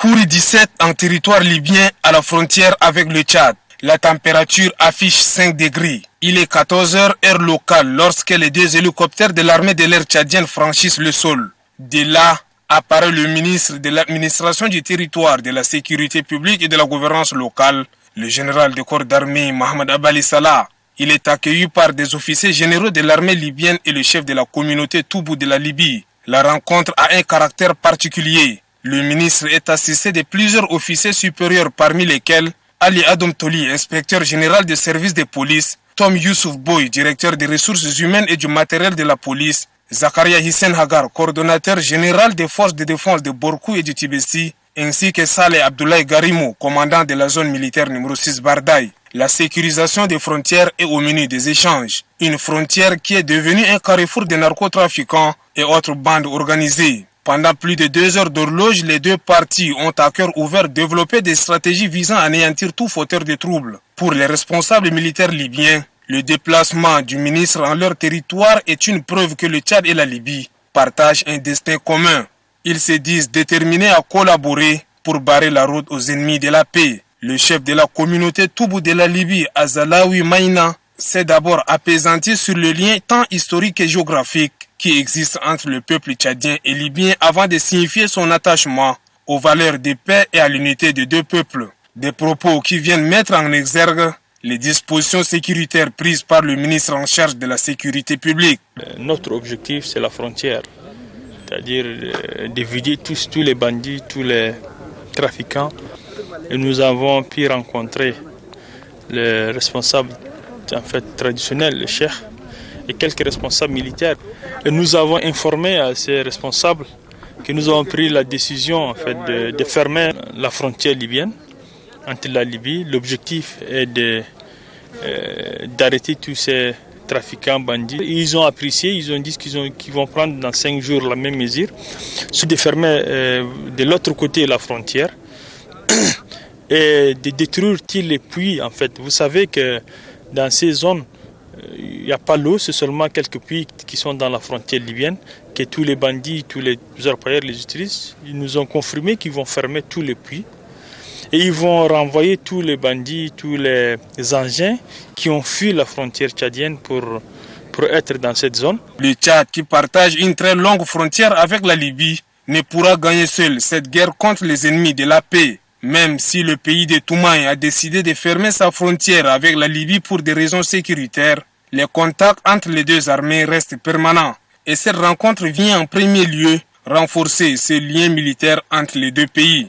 Kouri 17 en territoire libyen à la frontière avec le Tchad. La température affiche 5 degrés. Il est 14h heure locale lorsque les deux hélicoptères de l'armée de l'air tchadienne franchissent le sol. De là apparaît le ministre de l'administration du territoire, de la sécurité publique et de la gouvernance locale, le général de corps d'armée Mohamed Abali Salah. Il est accueilli par des officiers généraux de l'armée libyenne et le chef de la communauté Toubou de la Libye. La rencontre a un caractère particulier. Le ministre est assisté de plusieurs officiers supérieurs parmi lesquels Ali Adom Toli, inspecteur général des services de police, Tom Youssouf Boy, directeur des ressources humaines et du matériel de la police, Zakaria Hissène Hagar, coordonnateur général des forces de défense de Borkou et de Tibesti, ainsi que Saleh Abdoulaye Garimo, commandant de la zone militaire numéro 6 Bardaï. La sécurisation des frontières est au menu des échanges. Une frontière qui est devenue un carrefour de narcotrafiquants et autres bandes organisées. Pendant plus de 2 heures d'horloge, les deux parties ont à cœur ouvert développé des stratégies visant à anéantir tout fauteur de troubles. Pour les responsables militaires libyens, le déplacement du ministre en leur territoire est une preuve que le Tchad et la Libye partagent un destin commun. Ils se disent déterminés à collaborer pour barrer la route aux ennemis de la paix. Le chef de la communauté Toubou de la Libye, Azalawi Maïna, s'est d'abord apaisanti sur le lien tant historique que géographique qui existe entre le peuple tchadien et libyen avant de signifier son attachement aux valeurs de paix et à l'unité des deux peuples. Des propos qui viennent mettre en exergue les dispositions sécuritaires prises par le ministre en charge de la sécurité publique. Notre objectif, c'est la frontière, c'est-à-dire d'éviter tous les bandits, tous les trafiquants. Et nous avons pu rencontrer les responsables traditionnels, les cheikhs, et quelques responsables militaires. Et nous avons informé à ces responsables que nous avons pris la décision de fermer la frontière libyenne entre la Libye. L'objectif est d'arrêter tous ces trafiquants bandits. Ils ont apprécié, ils ont dit qu'ils vont prendre dans 5 jours la même mesure, c'est de fermer de l'autre côté la frontière et de détruire tous les puits. Vous savez que dans ces zones, il n'y a pas l'eau, c'est seulement quelques puits qui sont dans la frontière libyenne, que tous les bandits, tous les orpailleurs les utilisent. Ils nous ont confirmé qu'ils vont fermer tous les puits et ils vont renvoyer tous les bandits, tous les engins qui ont fui la frontière tchadienne pour être dans cette zone. Le Tchad, qui partage une très longue frontière avec la Libye, ne pourra gagner seul cette guerre contre les ennemis de la paix. Même si le pays de Toumaï a décidé de fermer sa frontière avec la Libye pour des raisons sécuritaires, les contacts entre les deux armées restent permanents. Et cette rencontre vient en premier lieu renforcer ces liens militaires entre les deux pays.